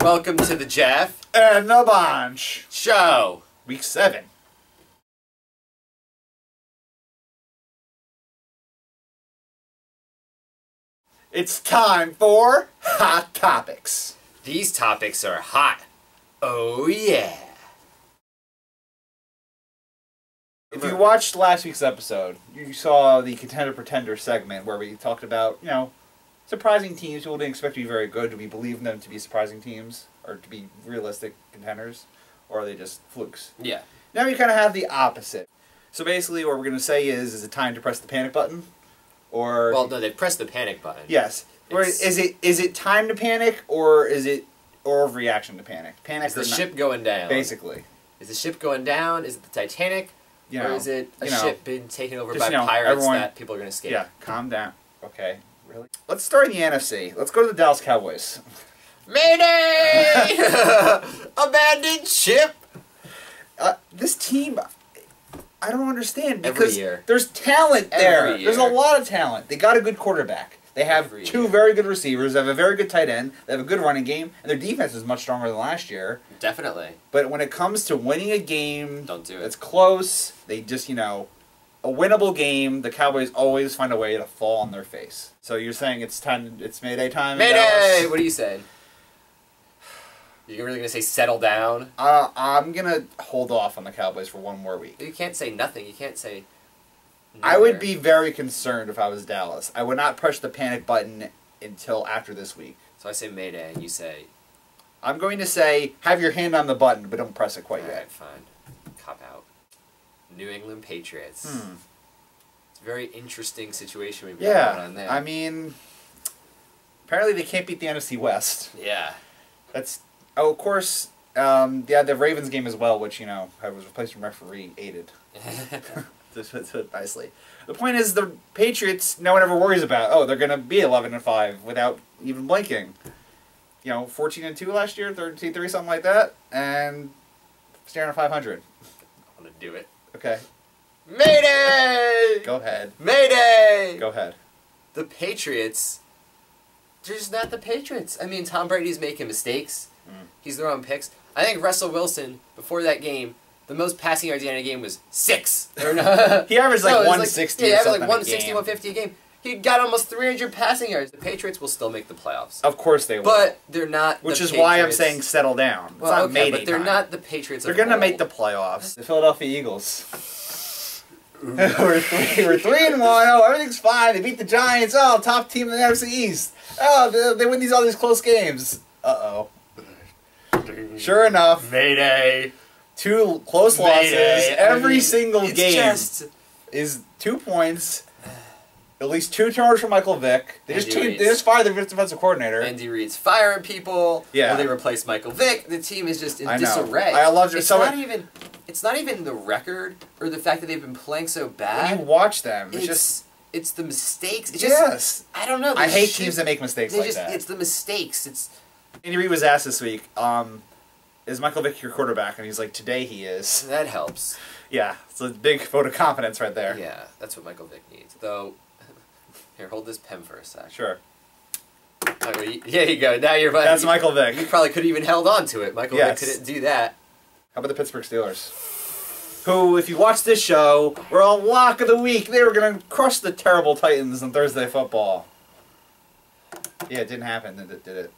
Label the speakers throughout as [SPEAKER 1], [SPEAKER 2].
[SPEAKER 1] Welcome to the Jeff
[SPEAKER 2] and the Bonch
[SPEAKER 1] Show.
[SPEAKER 2] Week 7. It's time for Hot Topics.
[SPEAKER 1] These topics are hot. Oh yeah.
[SPEAKER 2] If you watched last week's episode, you saw the Contender Pretender segment where we talked about, surprising teams people didn't expect to be very good. Do we believe them to be surprising teams or to be realistic contenders? Or are they just flukes?
[SPEAKER 1] Yeah.
[SPEAKER 2] Now we kind of have the opposite. So basically what we're going to say is it time to press the panic button? Or
[SPEAKER 1] well, no, they've pressed the panic button.
[SPEAKER 2] Yes. Or is it time to panic or is it overreaction to panic? Panic
[SPEAKER 1] is the ship going down?
[SPEAKER 2] Basically.
[SPEAKER 1] Is the ship going down? Is it the Titanic? Or is it a ship being taken over by pirates that people are going to escape?
[SPEAKER 2] Yeah, calm down. Okay, really? Let's start in the NFC. Let's go to the Dallas Cowboys.
[SPEAKER 1] Mayday! Abandoned ship!
[SPEAKER 2] This team, I don't understand because
[SPEAKER 1] Every year.
[SPEAKER 2] There's talent there.
[SPEAKER 1] Every year.
[SPEAKER 2] There's a lot of talent. They got a good quarterback. They have two very good receivers. They have a very good tight end. They have a good running game. And their defense is much stronger than last year.
[SPEAKER 1] Definitely.
[SPEAKER 2] But when it comes to winning a game
[SPEAKER 1] don't do it.
[SPEAKER 2] That's close, they just, a winnable game, the Cowboys always find a way to fall on their face. So you're saying it's Mayday time?
[SPEAKER 1] Mayday! What are you saying? You're really going to say settle down?
[SPEAKER 2] I'm going to hold off on the Cowboys for one more week.
[SPEAKER 1] You can't say nothing. You can't say...
[SPEAKER 2] I would be very concerned if I was Dallas. I would not push the panic button until after this week.
[SPEAKER 1] So I say Mayday, and you say...
[SPEAKER 2] I'm going to say, have your hand on the button, but don't press it quite yet.
[SPEAKER 1] Alright, fine. Cop out. New England Patriots. It's a very interesting situation we've got going on there.
[SPEAKER 2] I mean, apparently they can't beat the NFC West.
[SPEAKER 1] Yeah.
[SPEAKER 2] That's... Oh, of course, the Ravens game as well, which, I was replaced from referee, aided. To put it nicely. The point is, the Patriots, no one ever worries about, oh, they're going to be 11-5 without even blinking. 14-2 last year, 13-3, something like that, and staring at 500.
[SPEAKER 1] I want to do it.
[SPEAKER 2] Okay.
[SPEAKER 1] Mayday!
[SPEAKER 2] Go ahead.
[SPEAKER 1] Mayday!
[SPEAKER 2] Go ahead.
[SPEAKER 1] The Patriots, they're just not the Patriots. I mean, Tom Brady's making mistakes. He's throwing picks. I think Russell Wilson, before that game, the most passing yards he had in a game was 6.
[SPEAKER 2] He averaged like 160
[SPEAKER 1] Yeah, he
[SPEAKER 2] or
[SPEAKER 1] averaged
[SPEAKER 2] something
[SPEAKER 1] like 160, 150 a game. He got almost 300 passing yards. The Patriots will still make the playoffs.
[SPEAKER 2] Of course they will.
[SPEAKER 1] But they're not
[SPEAKER 2] Which
[SPEAKER 1] the
[SPEAKER 2] is
[SPEAKER 1] Patriots.
[SPEAKER 2] why I'm saying settle down. It's
[SPEAKER 1] well,
[SPEAKER 2] not
[SPEAKER 1] okay,
[SPEAKER 2] Mayday
[SPEAKER 1] but they're
[SPEAKER 2] time.
[SPEAKER 1] not the Patriots.
[SPEAKER 2] They're going to make the playoffs. The Philadelphia Eagles. we're 3-1. Oh, everything's fine. They beat the Giants. Oh, top team in the NFC East. Oh, they win all these close games. Uh-oh. Sure enough.
[SPEAKER 1] Mayday.
[SPEAKER 2] 2 close losses. Every single game is 2 points. At least 2 turnovers for Michael Vick. They just fired their defensive coordinator.
[SPEAKER 1] Andy Reid's firing people.
[SPEAKER 2] Yeah.
[SPEAKER 1] Or they replaced Michael Vick. The team is just in disarray.
[SPEAKER 2] I love it.
[SPEAKER 1] It's not even the record or the fact that they've been playing so bad.
[SPEAKER 2] When you watch them,
[SPEAKER 1] it's the mistakes. I don't know.
[SPEAKER 2] I hate teams that make mistakes like that.
[SPEAKER 1] It's the mistakes.
[SPEAKER 2] Andy Reid was asked this week, is Michael Vick your quarterback? And he's like, today he is.
[SPEAKER 1] That helps.
[SPEAKER 2] Yeah, it's a big vote of confidence right there.
[SPEAKER 1] Yeah, that's what Michael Vick needs. Though, here, hold this pen for a sec.
[SPEAKER 2] Sure.
[SPEAKER 1] There you go. Now you're.
[SPEAKER 2] That's Michael Vick.
[SPEAKER 1] You probably could have even held on to it. Michael Vick couldn't do that.
[SPEAKER 2] How about the Pittsburgh Steelers? Who, if you watch this show, were on lock of the week. They were going to crush the terrible Titans on Thursday football. Yeah, it didn't happen, did it?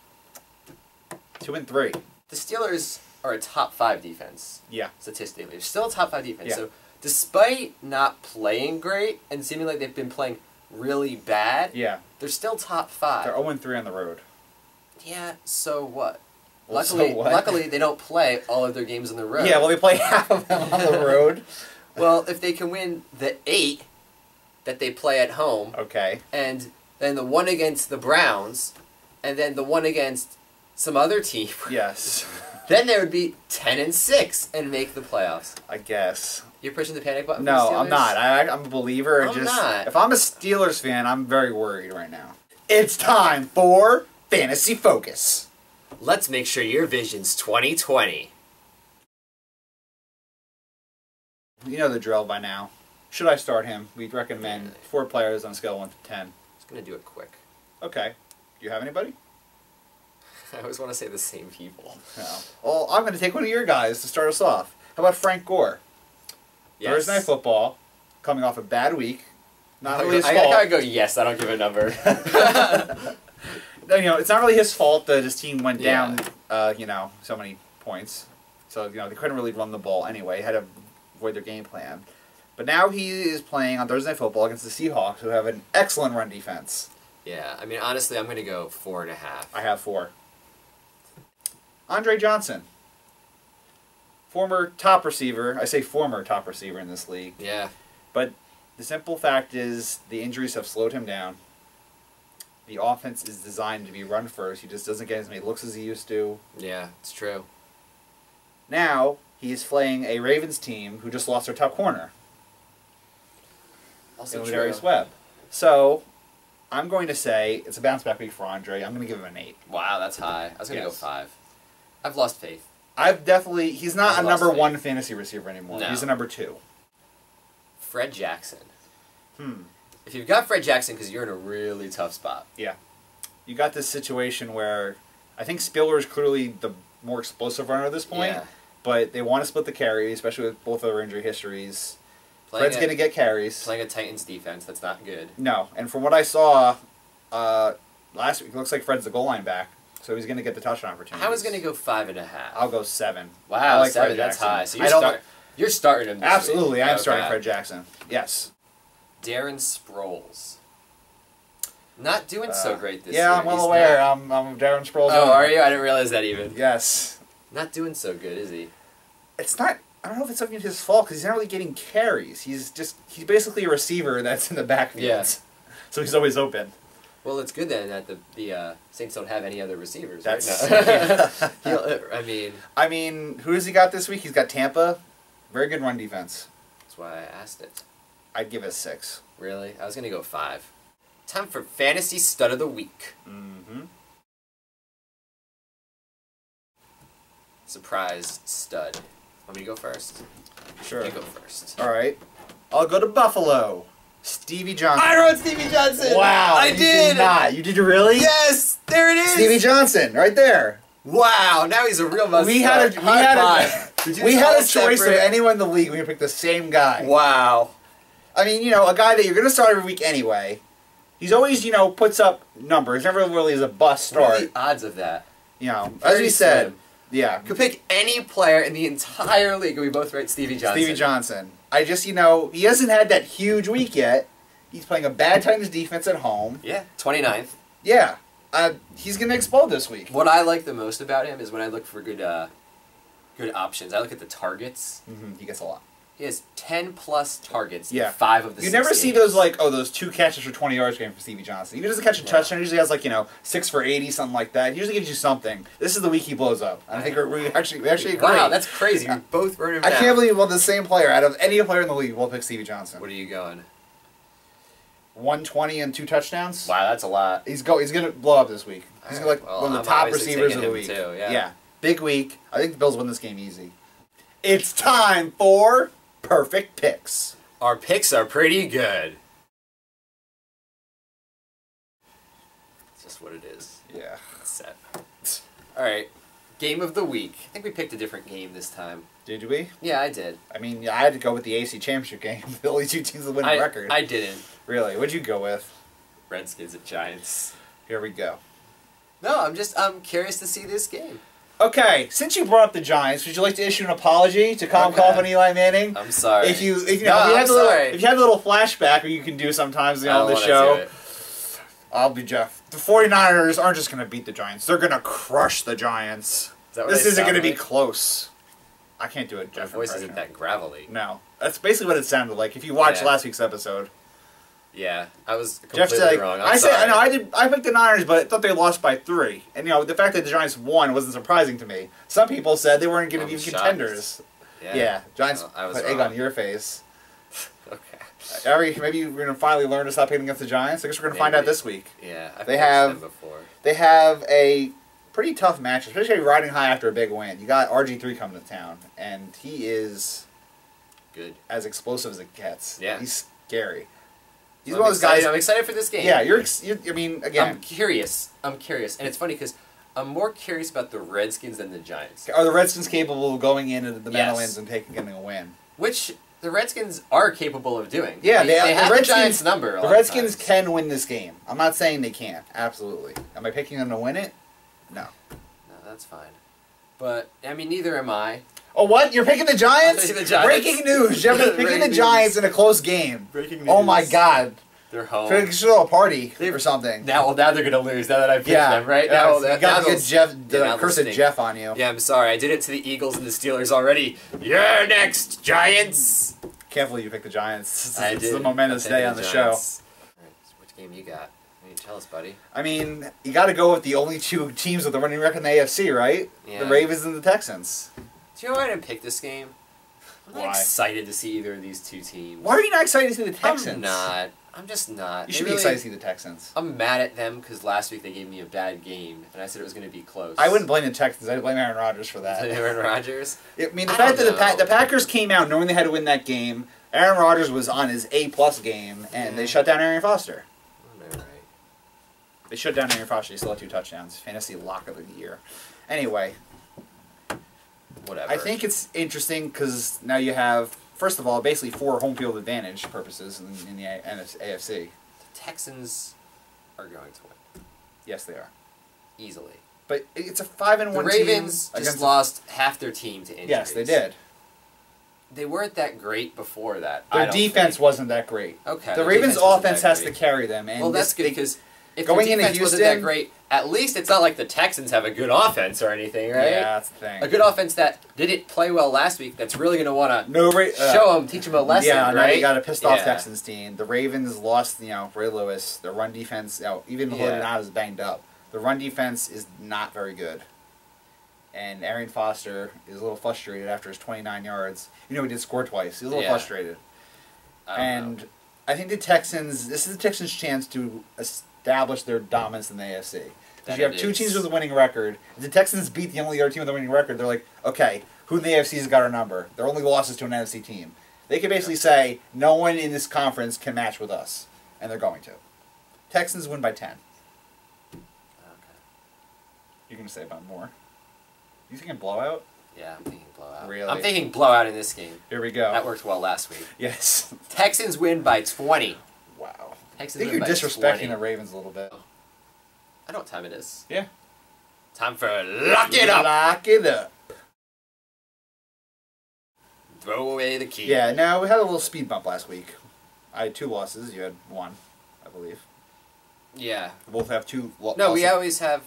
[SPEAKER 2] 2-3.
[SPEAKER 1] The Steelers are a top 5 defense.
[SPEAKER 2] Yeah.
[SPEAKER 1] Statistically. They're still a top 5 defense.
[SPEAKER 2] Yeah.
[SPEAKER 1] So, despite not playing great and seeming like they've been playing really bad, they're still top 5.
[SPEAKER 2] They're 0-3 on the road.
[SPEAKER 1] Yeah, so what?
[SPEAKER 2] Well,
[SPEAKER 1] Luckily, they don't play all of their games on the road.
[SPEAKER 2] Yeah, well, they play half of them on the road.
[SPEAKER 1] Well, if they can win the 8 that they play at home, and then the one against the Browns, and then the one against some other team, then they would be 10-6 and make the playoffs.
[SPEAKER 2] I guess.
[SPEAKER 1] You're pushing the panic button?
[SPEAKER 2] No,
[SPEAKER 1] for the Steelers?
[SPEAKER 2] I'm not. I'm a believer.
[SPEAKER 1] I'm not.
[SPEAKER 2] If I'm a Steelers fan, I'm very worried right now. It's time for Fantasy Focus.
[SPEAKER 1] Let's make sure your vision's 20/20.
[SPEAKER 2] You know the drill by now. Should I start him? We'd recommend 4 players on a scale of 1 to 10.
[SPEAKER 1] Just going to do it quick.
[SPEAKER 2] Okay. Do you have anybody?
[SPEAKER 1] I always want to say the same people.
[SPEAKER 2] No. Well, I'm going to take one of your guys to start us off. How about Frank Gore? Yes. Thursday Night Football, coming off a bad week. Not really his fault.
[SPEAKER 1] I gotta go, yes, I don't give a number.
[SPEAKER 2] You know, it's not really his fault that his team went down, you know, so many points. So, you know, they couldn't really run the ball anyway. Had to avoid their game plan. But now he is playing on Thursday Night Football against the Seahawks, who have an excellent run defense.
[SPEAKER 1] Yeah, I mean, honestly, I'm going to go 4.5.
[SPEAKER 2] I have 4. Andre Johnson. Former top receiver. I say former top receiver in this league.
[SPEAKER 1] Yeah.
[SPEAKER 2] But the simple fact is the injuries have slowed him down. The offense is designed to be run first. He just doesn't get as many looks as he used to.
[SPEAKER 1] Yeah, it's true.
[SPEAKER 2] Now, he's playing a Ravens team who just lost their top corner.
[SPEAKER 1] Also
[SPEAKER 2] true. Darius Webb. So, I'm going to say it's a bounce back week for Andre. I'm going to give him an 8.
[SPEAKER 1] Wow, that's high. I was going to go 5. I've lost faith.
[SPEAKER 2] He's not a number 1 fantasy receiver anymore. No. He's a number 2.
[SPEAKER 1] Fred Jackson. If you've got Fred Jackson, because you're in a really tough spot.
[SPEAKER 2] Yeah. You got this situation where I think Spiller is clearly the more explosive runner at this point. Yeah. But they want to split the carry, especially with both of their injury histories. Fred's going to get carries.
[SPEAKER 1] Playing a Titans defense, that's not good.
[SPEAKER 2] No. And from what I saw last week, it looks like Fred's the goal line back. So he's going to get the touchdown opportunity.
[SPEAKER 1] I was going to go 5.5.
[SPEAKER 2] I'll go 7.
[SPEAKER 1] Wow, I like 7, that's high. So you're starting him this
[SPEAKER 2] Absolutely,
[SPEAKER 1] week.
[SPEAKER 2] I am starting Fred Jackson. Yes.
[SPEAKER 1] Darren Sproles. Not doing so great this
[SPEAKER 2] year.
[SPEAKER 1] Yeah,
[SPEAKER 2] I'm well aware. I'm Darren Sproles.
[SPEAKER 1] Oh, are you? I didn't realize that even.
[SPEAKER 2] Yes.
[SPEAKER 1] Not doing so good, is he?
[SPEAKER 2] It's not... I don't know if it's something his fault, because he's not really getting carries. He's basically a receiver that's in the backfield. Yeah. So he's always open.
[SPEAKER 1] Well, it's good then that the Saints don't have any other receivers.
[SPEAKER 2] That's...
[SPEAKER 1] Right now.
[SPEAKER 2] I mean, who has he got this week? He's got Tampa. Very good run defense.
[SPEAKER 1] That's why I asked it.
[SPEAKER 2] I'd give it a 6.
[SPEAKER 1] Really? I was going to go 5. Time for Fantasy Stud of the Week. Surprise stud. Want me to go first?
[SPEAKER 2] Sure.
[SPEAKER 1] You go first.
[SPEAKER 2] All right. I'll go to Buffalo. Stevie Johnson.
[SPEAKER 1] I wrote Stevie Johnson!
[SPEAKER 2] Wow.
[SPEAKER 1] I did!
[SPEAKER 2] Not. You did really?
[SPEAKER 1] Yes! There it is!
[SPEAKER 2] Stevie Johnson, right there.
[SPEAKER 1] Wow, now he's a real must.
[SPEAKER 2] We had a choice of anyone in the league. We picked the same guy.
[SPEAKER 1] Wow.
[SPEAKER 2] I mean, you know, a guy that you're going to start every week anyway. He's always, you know, puts up numbers. Never really is a bust start.
[SPEAKER 1] What are the odds of that?
[SPEAKER 2] You know, as we said, yeah.
[SPEAKER 1] Could pick any player in the entire league, and we both rate Stevie Johnson.
[SPEAKER 2] Stevie Johnson. I just, you know, he hasn't had that huge week yet. He's playing a bad Titans defense at home.
[SPEAKER 1] Yeah, 29th.
[SPEAKER 2] Yeah. He's going to explode this week.
[SPEAKER 1] What I like the most about him is when I look for good options. I look at the targets.
[SPEAKER 2] He gets a lot.
[SPEAKER 1] He has 10-plus targets in 5 of the 6
[SPEAKER 2] You never see
[SPEAKER 1] games.
[SPEAKER 2] those, those 2 catches for 20 yards game for Stevie Johnson. He doesn't catch a touchdown. He usually has, 6 for 80, something like that. He usually gives you something. This is the week he blows up. I think we actually agree.
[SPEAKER 1] Wow, that's crazy. We both wrote him down.
[SPEAKER 2] I can't believe the same player, out of any player in the league, will pick Stevie Johnson.
[SPEAKER 1] What are you going?
[SPEAKER 2] 120 and 2 touchdowns?
[SPEAKER 1] Wow, that's a lot.
[SPEAKER 2] He's going to blow up this week. He's one of the top receivers of the week.
[SPEAKER 1] Too,
[SPEAKER 2] yeah. Big week. I think the Bills win this game easy. It's time for Perfect Picks.
[SPEAKER 1] Our picks are pretty good. It's just what it is.
[SPEAKER 2] Yeah.
[SPEAKER 1] It's set. Alright. Game of the week. I think we picked a different game this time.
[SPEAKER 2] Did we?
[SPEAKER 1] Yeah, I did.
[SPEAKER 2] I mean, I had to go with the AC Championship game. The only 2 teams that win the record.
[SPEAKER 1] I didn't.
[SPEAKER 2] Really? What'd you go with?
[SPEAKER 1] Redskins and Giants.
[SPEAKER 2] Here we go.
[SPEAKER 1] No, I'm curious to see this game.
[SPEAKER 2] Okay, since you brought up the Giants, would you like to issue an apology to Colin Kaepernick and Eli Manning?
[SPEAKER 1] I'm sorry.
[SPEAKER 2] If you had a little flashback, or you can do sometimes on the show. I'll be Jeff. The 49ers aren't just going to beat the Giants. They're going to crush the Giants. This isn't going to be close. I can't do it, Jeff.
[SPEAKER 1] My voice isn't that gravelly.
[SPEAKER 2] No. That's basically what it sounded like if you watched last week's episode.
[SPEAKER 1] Yeah, I was completely wrong.
[SPEAKER 2] I picked the Niners, but I thought they lost by 3. And, the fact that the Giants won wasn't surprising to me. Some people said they weren't going to be contenders. Yeah. Giants put egg on your face.
[SPEAKER 1] Okay.
[SPEAKER 2] Maybe we're going to finally learn to stop picking against the Giants. I guess we're going to find out this week.
[SPEAKER 1] Yeah, I've
[SPEAKER 2] they
[SPEAKER 1] them before.
[SPEAKER 2] They have a pretty tough match, especially riding high after a big win. You got RG3 coming to town, and he is
[SPEAKER 1] good,
[SPEAKER 2] as explosive as it gets.
[SPEAKER 1] Yeah.
[SPEAKER 2] He's scary. He's
[SPEAKER 1] one of those guys. I'm excited for this game.
[SPEAKER 2] Yeah, I mean, again.
[SPEAKER 1] I'm curious, and it's funny because I'm more curious about the Redskins than the Giants.
[SPEAKER 2] Are the Redskins capable of going into the Meadowlands and getting a win?
[SPEAKER 1] Which the Redskins are capable of doing.
[SPEAKER 2] Yeah,
[SPEAKER 1] they have the Giants' number.
[SPEAKER 2] The Redskins can win this game. I'm not saying they can't. Absolutely. Am I picking them to win it? No.
[SPEAKER 1] No, that's fine. But, I mean, neither am I.
[SPEAKER 2] Oh, what? You're picking the Giants?
[SPEAKER 1] I'm picking the Giants.
[SPEAKER 2] Breaking news. Jeff is picking the Giants in a close game.
[SPEAKER 1] Breaking news.
[SPEAKER 2] Oh, my God.
[SPEAKER 1] They're home.
[SPEAKER 2] They should throw a party or something.
[SPEAKER 1] Now they're going to lose now that I picked them, right? Now,
[SPEAKER 2] you got to get the curse of Jeff on you.
[SPEAKER 1] Yeah, I'm sorry. I did it to the Eagles and the Steelers already. You're next, Giants!
[SPEAKER 2] Careful you pick the Giants.
[SPEAKER 1] This
[SPEAKER 2] is a momentous day on the show.
[SPEAKER 1] All right, so which game you got? Tell us, buddy.
[SPEAKER 2] I mean, you got to go with the only two teams with the running record in the AFC, right? Yeah. The Ravens and the Texans.
[SPEAKER 1] Do you know why I didn't pick this game? I'm not excited to see either of these two teams.
[SPEAKER 2] Why are you not excited to see the Texans?
[SPEAKER 1] I'm not. I'm just not.
[SPEAKER 2] You should be excited to see the Texans.
[SPEAKER 1] I'm mad at them because last week they gave me a bad game, and I said it was going to be close.
[SPEAKER 2] I wouldn't blame the Texans. I'd blame Aaron Rodgers for that.
[SPEAKER 1] Aaron Rodgers?
[SPEAKER 2] I mean, the fact that the Packers came out knowing they had to win that game, Aaron Rodgers was on his A-plus game, and they shut down Arian Foster. They shut down Aaron Foster. He still had 2 touchdowns. Fantasy lock of the year. Anyway.
[SPEAKER 1] Whatever.
[SPEAKER 2] I think it's interesting because now you have, first of all, basically 4 home field advantage purposes in the AFC.
[SPEAKER 1] The Texans are going to win.
[SPEAKER 2] Yes, they are.
[SPEAKER 1] Easily.
[SPEAKER 2] But it's a 5-1 team.
[SPEAKER 1] The Ravens just lost half their team to injuries.
[SPEAKER 2] Yes, they did.
[SPEAKER 1] They weren't that great before that.
[SPEAKER 2] Their defense wasn't that great.
[SPEAKER 1] Okay.
[SPEAKER 2] The Ravens' offense has to carry them. And
[SPEAKER 1] well, that's good because if the defense wasn't that great, at least it's not like the Texans have a good offense or anything, right?
[SPEAKER 2] Yeah, that's the thing.
[SPEAKER 1] A good offense that didn't play well last week that's really going to want to show them, teach them a lesson, right?
[SPEAKER 2] Yeah, now you got a pissed-off Texans team. The Ravens lost, Ray Lewis. Their run defense, even though they're not as banged up, the run defense is not very good. And Arian Foster is a little frustrated after his 29 yards. He did score twice. He's a little frustrated. I think the Texans, this is the Texans' chance to establish their dominance in the AFC. Because you have 2 teams with a winning record. If the Texans beat the only other team with a winning record, they're like, okay, who in the AFC has got our number? Their only losses to an NFC team. They can basically say, no one in this conference can match with us. And they're going to. Texans win by 10.
[SPEAKER 1] Okay.
[SPEAKER 2] You're going to say about more? You thinking blowout?
[SPEAKER 1] Yeah, I'm thinking blowout.
[SPEAKER 2] Really?
[SPEAKER 1] I'm thinking blowout in this game.
[SPEAKER 2] Here we go.
[SPEAKER 1] That worked well last week.
[SPEAKER 2] Yes.
[SPEAKER 1] Texans win by 20.
[SPEAKER 2] Wow.
[SPEAKER 1] Texans
[SPEAKER 2] I think you're disrespecting the Ravens a little bit.
[SPEAKER 1] I know what time it is.
[SPEAKER 2] Yeah.
[SPEAKER 1] Time for Lock It Up!
[SPEAKER 2] Lock it up.
[SPEAKER 1] Throw away the key.
[SPEAKER 2] Yeah, no, we had a little speed bump last week. I had 2 losses. You had 1, I believe.
[SPEAKER 1] Yeah.
[SPEAKER 2] We both have 2 losses.
[SPEAKER 1] No, we always have...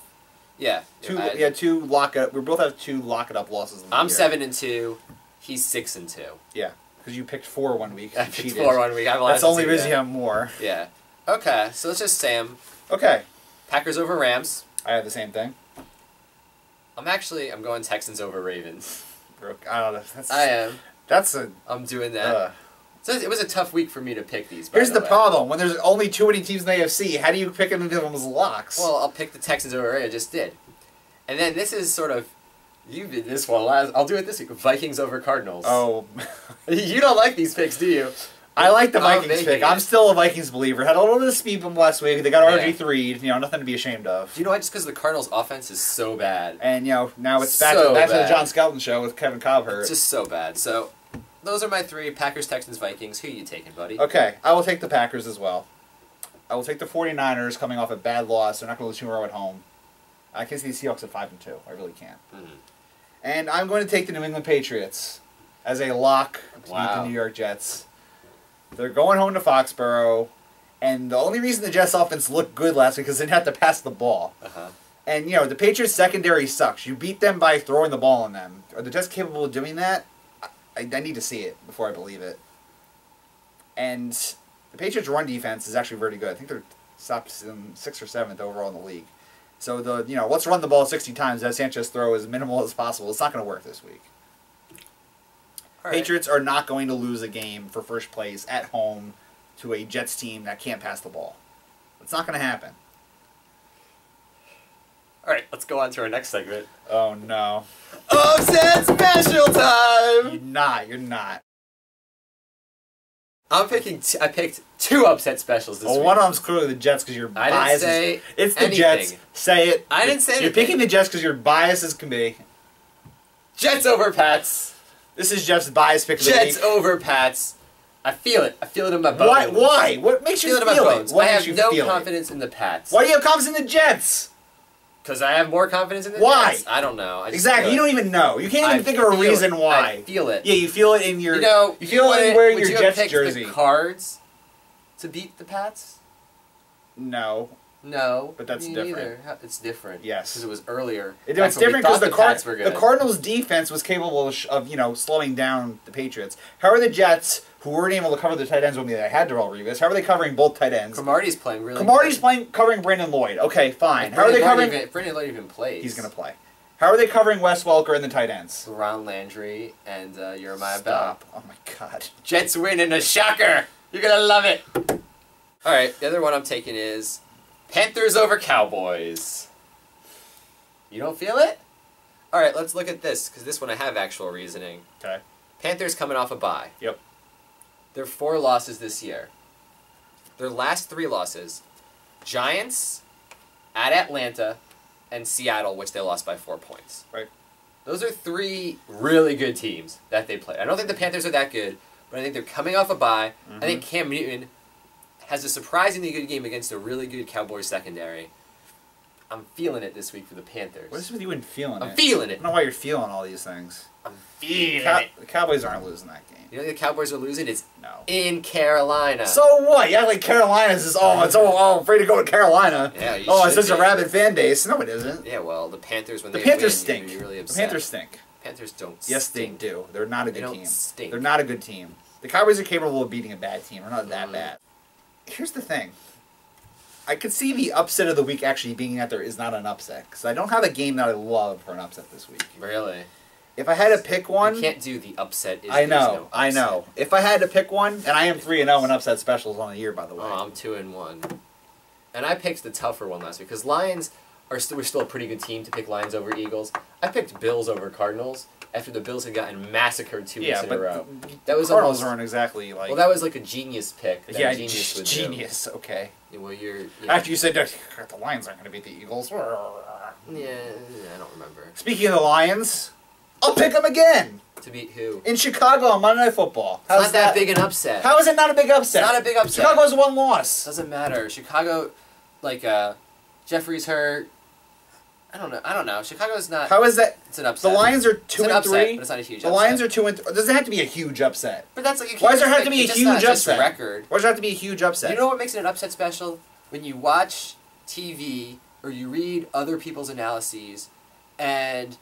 [SPEAKER 1] Yeah.
[SPEAKER 2] We had 2 lock it up. We both have 2 lock it up losses.
[SPEAKER 1] I'm 7-2. He's 6-2.
[SPEAKER 2] Yeah, because you picked 4 one week.
[SPEAKER 1] I picked 4 one week.
[SPEAKER 2] That's only because you have more.
[SPEAKER 1] Yeah. Okay, so let's just say them.
[SPEAKER 2] Okay.
[SPEAKER 1] Packers over Rams.
[SPEAKER 2] I have the same thing.
[SPEAKER 1] I'm going Texans over Ravens.
[SPEAKER 2] I don't know.
[SPEAKER 1] I am.
[SPEAKER 2] I'm
[SPEAKER 1] doing that. So it was a tough week for me to pick these.
[SPEAKER 2] Here's the problem. When there's only 2 winning teams in the AFC, how do you pick them as locks?
[SPEAKER 1] Well, I'll pick the Texans over Ravens. I just did. And then this is sort of... You did this one last... I'll do it this week. Vikings over Cardinals.
[SPEAKER 2] Oh.
[SPEAKER 1] You don't like these picks, do you?
[SPEAKER 2] I like the Vikings pick. I'm still a Vikings believer. Had a little bit of speed bump last week. They got RG3'd. Nothing to be ashamed of.
[SPEAKER 1] Do you know why? Just because the Cardinals' offense is so bad.
[SPEAKER 2] And, now it's back to the John Skelton show with Kevin Cobb hurt.
[SPEAKER 1] It's just so bad. So... Those are my 3, Packers, Texans, Vikings. Who are you taking, buddy?
[SPEAKER 2] Okay, I will take the Packers as well. I will take the 49ers coming off a bad loss. They're not going to lose 2 in a row at home. I can see the Seahawks at 5-2. I really can't. And I'm going to take the New England Patriots as a lock to beat the New York Jets. They're going home to Foxborough. And the only reason the Jets offense looked good last week is they didn't have to pass the ball. And, the Patriots secondary sucks. You beat them by throwing the ball on them. Are the Jets capable of doing that? I need to see it before I believe it. And the Patriots' run defense is actually very good. I think they're top 6th or 7th overall in the league. So let's run the ball 60 times. That Sanchez throw as minimal as possible. It's not going to work this week. Right. Patriots are not going to lose a game for first place at home to a Jets team that can't pass the ball. It's not going to happen.
[SPEAKER 1] All right, let's go on to our next segment.
[SPEAKER 2] Oh, no.
[SPEAKER 1] Upset special time!
[SPEAKER 2] You're not.
[SPEAKER 1] I picked 2 upset specials this week.
[SPEAKER 2] Well, one of them's clearly the Jets because you're biased.
[SPEAKER 1] I didn't say
[SPEAKER 2] it's the
[SPEAKER 1] anything.
[SPEAKER 2] Jets. Say it.
[SPEAKER 1] I didn't say anything.
[SPEAKER 2] You're picking the Jets because you're biased as can be.
[SPEAKER 1] Jets over Pats.
[SPEAKER 2] This is Jeff's bias pick of the week.
[SPEAKER 1] Jets over Pats. I feel it. I feel it in my bones.
[SPEAKER 2] Why? What makes you feel it?
[SPEAKER 1] I have no confidence in the Pats.
[SPEAKER 2] Why do you have confidence in the Jets?
[SPEAKER 1] Because I have more confidence in the Jets. I don't know.
[SPEAKER 2] Exactly. You don't even know. You can't even think of a reason why.
[SPEAKER 1] I feel it.
[SPEAKER 2] Yeah, you feel it in your...
[SPEAKER 1] You
[SPEAKER 2] feel it in wearing your Jets jersey.
[SPEAKER 1] Would you have picked the Cards to beat the Pats?
[SPEAKER 2] No.
[SPEAKER 1] No.
[SPEAKER 2] But that's different.
[SPEAKER 1] Neither. It's different.
[SPEAKER 2] Yes.
[SPEAKER 1] Because it was earlier.
[SPEAKER 2] It's different because the Cardinals' defense was capable of slowing down the Patriots. How are the Jets, who weren't able to cover the tight ends when they had Darrelle Revis, how are they covering both tight ends?
[SPEAKER 1] Cromartie's playing really good.
[SPEAKER 2] Covering Brandon Lloyd. Okay, fine. How are they covering...
[SPEAKER 1] Brandon Lloyd even plays.
[SPEAKER 2] He's going to play. How are they covering Wes Welker and the tight ends?
[SPEAKER 1] Ron Landry and Jeremiah
[SPEAKER 2] Stop.
[SPEAKER 1] Bell.
[SPEAKER 2] Oh my God.
[SPEAKER 1] Jets win in a shocker. You're going to love it. All right, the other one I'm taking is Panthers over Cowboys. You don't feel it? All right, let's look at this, because this one I have actual reasoning.
[SPEAKER 2] Okay.
[SPEAKER 1] Panthers coming off a bye.
[SPEAKER 2] Yep.
[SPEAKER 1] Their 4 losses this year. Their last 3 losses, Giants, at Atlanta, and Seattle, which they lost by 4 points.
[SPEAKER 2] Right.
[SPEAKER 1] Those are 3 really good teams that they played. I don't think the Panthers are that good, but I think they're coming off a bye. I think Cam Newton has a surprisingly good game against a really good Cowboys secondary. I'm feeling it this week for the Panthers.
[SPEAKER 2] What is with you and feeling it?
[SPEAKER 1] I'm feeling it.
[SPEAKER 2] I don't know why you're feeling all these things.
[SPEAKER 1] I'm feeling it.
[SPEAKER 2] The Cowboys aren't losing that game.
[SPEAKER 1] You know the Cowboys are losing? It's
[SPEAKER 2] no.
[SPEAKER 1] in Carolina.
[SPEAKER 2] So what? Yeah, like Carolina's is afraid to go to Carolina.
[SPEAKER 1] Yeah,
[SPEAKER 2] it's such a rabid fan base. No, it isn't.
[SPEAKER 1] Yeah, well, the Panthers when
[SPEAKER 2] the
[SPEAKER 1] they
[SPEAKER 2] Panthers
[SPEAKER 1] win,
[SPEAKER 2] stink.
[SPEAKER 1] you're really upset.
[SPEAKER 2] The Panthers stink.
[SPEAKER 1] Panthers don't.
[SPEAKER 2] Yes,
[SPEAKER 1] stink.
[SPEAKER 2] they do. They're not a good
[SPEAKER 1] they
[SPEAKER 2] team.
[SPEAKER 1] Stink.
[SPEAKER 2] They're not a good team. The Cowboys are capable of beating a bad team. They're not that bad. Here's the thing. I could see the upset of the week actually being that there is not an upset. Because I don't have a game that I love for an upset this week.
[SPEAKER 1] Really?
[SPEAKER 2] If I had to pick one...
[SPEAKER 1] You can't do the upset.
[SPEAKER 2] I know. If I had to pick one, and I am 3-0 in upset specials on the year, by the way.
[SPEAKER 1] Oh, I'm 2-1. And I picked the tougher one last week. Because Lions were still a pretty good team to pick Lions over Eagles. I picked Bills over Cardinals after the Bills had gotten massacred 2 weeks in a row.
[SPEAKER 2] That was Cardinals aren't exactly like...
[SPEAKER 1] Well, that was like a genius pick.
[SPEAKER 2] Yeah, genius, okay.
[SPEAKER 1] Well, you're...
[SPEAKER 2] After you said the Lions aren't going to beat the Eagles.
[SPEAKER 1] Yeah, I don't remember.
[SPEAKER 2] Speaking of the Lions, I'll pick them again.
[SPEAKER 1] To beat who?
[SPEAKER 2] In Chicago on Monday Night Football.
[SPEAKER 1] It's not that big an upset.
[SPEAKER 2] How is it not a big upset?
[SPEAKER 1] It's not a big upset.
[SPEAKER 2] Chicago has 1 loss.
[SPEAKER 1] Doesn't matter. Chicago, Jeffrey's hurt. I don't know. Chicago's not...
[SPEAKER 2] How is that?
[SPEAKER 1] It's an upset.
[SPEAKER 2] The Lions are 2-3.
[SPEAKER 1] It's an upset, but it's not a huge upset.
[SPEAKER 2] The Lions are 2-3. Does it have to be a huge upset?
[SPEAKER 1] But that's like...
[SPEAKER 2] Why does there have to be a huge upset?
[SPEAKER 1] Record.
[SPEAKER 2] Why does there have to be a huge upset?
[SPEAKER 1] You know what makes it an upset special? When you watch TV or you read other people's analyses and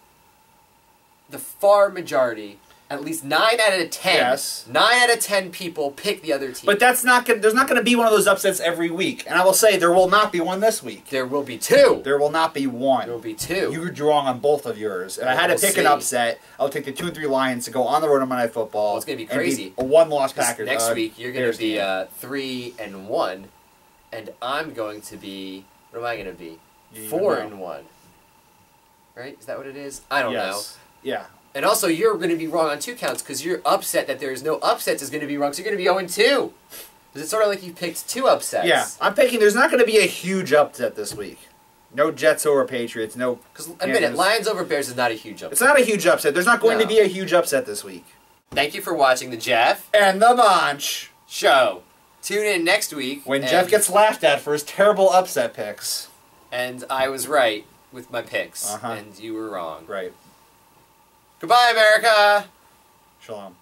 [SPEAKER 1] the far majority... At least 9 out of 10.
[SPEAKER 2] Yes.
[SPEAKER 1] 9 out of 10 people pick the other team.
[SPEAKER 2] But that's not gonna, there's not going to be one of those upsets every week. And I will say there will not be one this week.
[SPEAKER 1] There will be 2.
[SPEAKER 2] There will not be one.
[SPEAKER 1] There will be 2.
[SPEAKER 2] You were wrong on boboth of yours. If I had to pick an upset, I'll take the 2-3 Lions to go on the road on Monday Night Football.
[SPEAKER 1] Well, it's going to be crazy.
[SPEAKER 2] A 1-loss Packers.
[SPEAKER 1] Next week you're going to be 3-1, and I'm going to be. What am I going to be? 4-1. Right? Is that what it is? I don't know.
[SPEAKER 2] Yeah.
[SPEAKER 1] And also, you're going to be wrong on 2 counts because you're upset that there's no upsets is going to be wrong, so you're going to be 0-2. Because it's sort of like you picked 2 upsets.
[SPEAKER 2] Yeah, I'm picking. There's not going to be a huge upset this week. No Jets over Patriots. No.
[SPEAKER 1] Because admit it, Lions over Bears is not a huge upset.
[SPEAKER 2] It's not a huge upset. There's not going to be a huge upset this week.
[SPEAKER 1] Thank you for watching the Jeff
[SPEAKER 2] and the Bonch
[SPEAKER 1] show. Tune in next week
[SPEAKER 2] when Jeff gets laughed at for his terrible upset picks.
[SPEAKER 1] And I was right with my picks, and you were wrong.
[SPEAKER 2] Right.
[SPEAKER 1] Goodbye, America!
[SPEAKER 2] Shalom.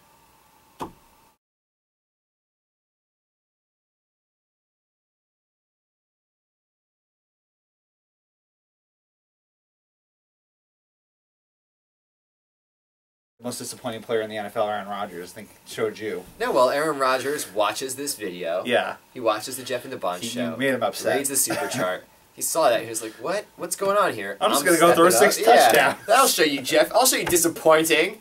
[SPEAKER 2] Most disappointing player in the NFL, Aaron Rodgers, I think showed you.
[SPEAKER 1] No, well, Aaron Rodgers watches this video.
[SPEAKER 2] Yeah.
[SPEAKER 1] He watches the Jeff and the Bonch show.
[SPEAKER 2] He made him upset.
[SPEAKER 1] Reads the super chart. He saw that. He was like, "What? What's going on here?"
[SPEAKER 2] I'm just going to go throw a 6 touchdown.
[SPEAKER 1] That'll show you, Jeff. I'll show you disappointing.